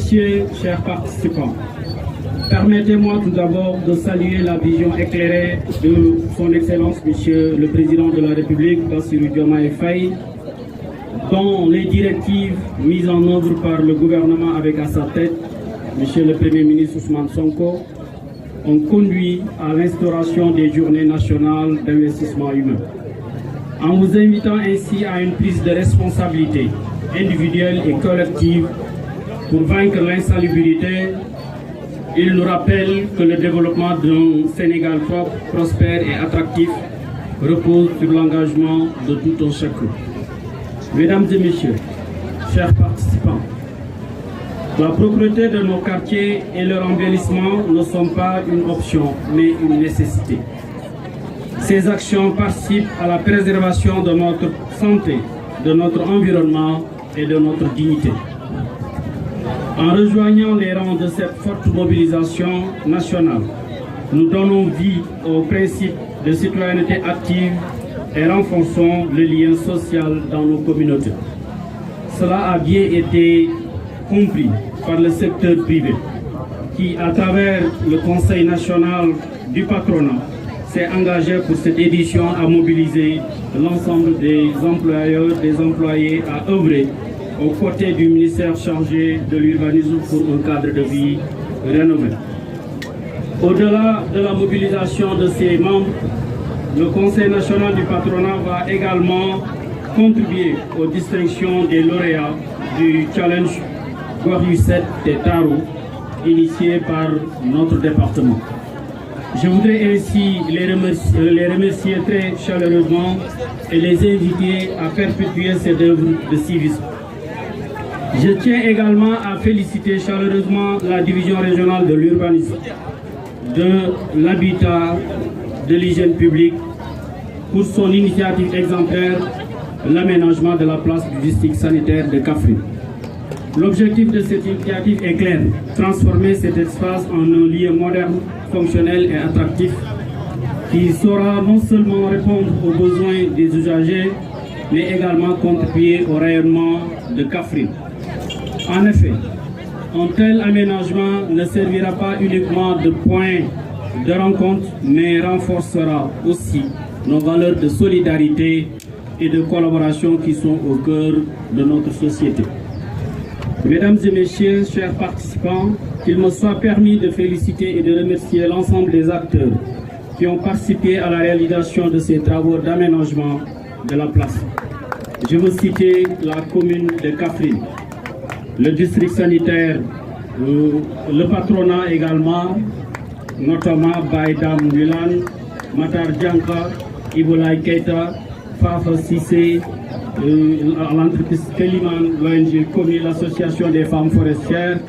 Messieurs, chers participants, permettez-moi tout d'abord de saluer la vision éclairée de son Excellence, Monsieur le Président de la République, Bassirou Diomaye Faye, dont les directives mises en œuvre par le gouvernement avec à sa tête, Monsieur le Premier ministre Ousmane Sonko, ont conduit à l'instauration des journées nationales d'investissement humain. En vous invitant ainsi à une prise de responsabilité individuelle et collective pour vaincre l'insalubrité, il nous rappelle que le développement d'un Sénégal propre, prospère et attractif repose sur l'engagement de tout un chacun. Mesdames et messieurs, chers participants, la propreté de nos quartiers et leur embellissement ne sont pas une option, mais une nécessité. Ces actions participent à la préservation de notre santé, de notre environnement et de notre dignité. En rejoignant les rangs de cette forte mobilisation nationale, nous donnons vie au principe de citoyenneté active et renforçons le lien social dans nos communautés. Cela a bien été compris par le secteur privé qui, à travers le Conseil national du patronat, s'est engagé pour cette édition à mobiliser l'ensemble des employeurs, des employés à œuvrer aux côtés du ministère chargé de l'urbanisme pour un cadre de vie rénové. Au-delà de la mobilisation de ses membres, le Conseil national du patronat va également contribuer aux distinctions des lauréats du Challenge Gorgui 7 des Taro, initié par notre département. Je voudrais ainsi les remercier très chaleureusement et les inviter à perpétuer cette œuvre de civisme. Je tiens également à féliciter chaleureusement la division régionale de l'urbanisme, de l'habitat, de l'hygiène publique pour son initiative exemplaire, l'aménagement de la place du district sanitaire de Kaffrine. L'objectif de cette initiative est clair, transformer cet espace en un lieu moderne, fonctionnel et attractif qui saura non seulement répondre aux besoins des usagers, mais également contribuer au rayonnement de Kaffrine. En effet, un tel aménagement ne servira pas uniquement de point de rencontre, mais renforcera aussi nos valeurs de solidarité et de collaboration qui sont au cœur de notre société. Mesdames et messieurs, chers participants, qu'il me soit permis de féliciter et de remercier l'ensemble des acteurs qui ont participé à la réalisation de ces travaux d'aménagement de la place. Je veux citer la commune de Kaffrine, le district sanitaire, le patronat également, notamment Baïdam Milan, Matar Djanka, Iboulaye Keita, Fafa Sissé, l'entreprise Keliman, l'ONG COMI, l'association des femmes forestières,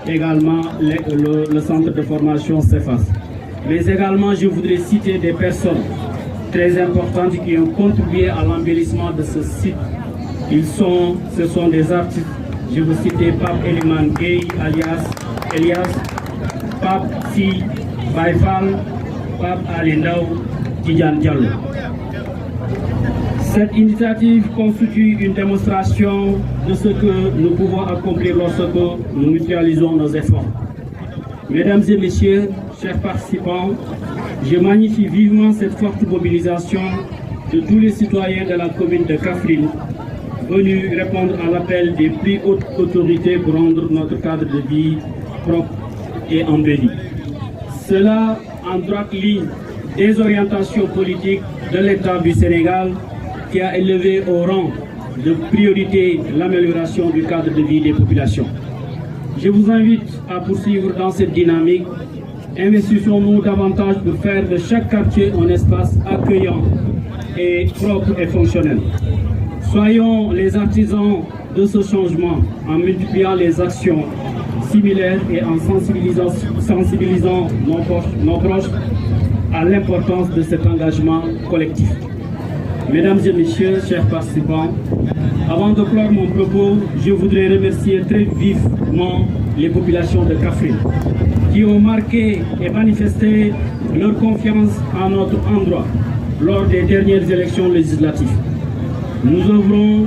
également le centre de formation CEFAS. Mais également, je voudrais citer des personnes très importantes qui ont contribué à l'embellissement de ce site. Ce sont des artistes. Je veux citer Pape Eliman Gay, alias Elias, Pape Si Baifal, Pape Alindao, Tidjan Diallo. Cette initiative constitue une démonstration de ce que nous pouvons accomplir lorsque nous mutualisons nos efforts. Mesdames et messieurs, chers participants, je magnifie vivement cette forte mobilisation de tous les citoyens de la commune de Kaffrine, venus répondre à l'appel des plus hautes autorités pour rendre notre cadre de vie propre et embelli. Cela en droite ligne des orientations politiques de l'État du Sénégal qui a élevé au rang de priorité l'amélioration du cadre de vie des populations. Je vous invite à poursuivre dans cette dynamique. Investissons-nous davantage pour faire de chaque quartier un espace accueillant et propre et fonctionnel. Soyons les artisans de ce changement en multipliant les actions similaires et en sensibilisant nos proches à l'importance de cet engagement collectif. Mesdames et messieurs, chers participants, avant de clore mon propos, je voudrais remercier très vivement les populations de Kaffrine qui ont marqué et manifesté leur confiance en notre endroit lors des dernières élections législatives. Nous œuvrons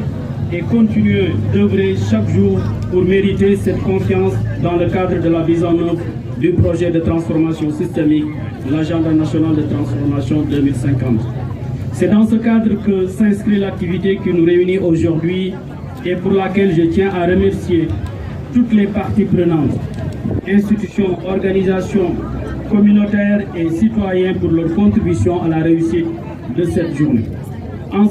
et continuer d'œuvrer chaque jour pour mériter cette confiance dans le cadre de la mise en œuvre du projet de transformation systémique, l'agenda national de transformation 2050. C'est dans ce cadre que s'inscrit l'activité qui nous réunit aujourd'hui et pour laquelle je tiens à remercier toutes les parties prenantes, institutions, organisations, communautaires et citoyens pour leur contribution à la réussite de cette journée.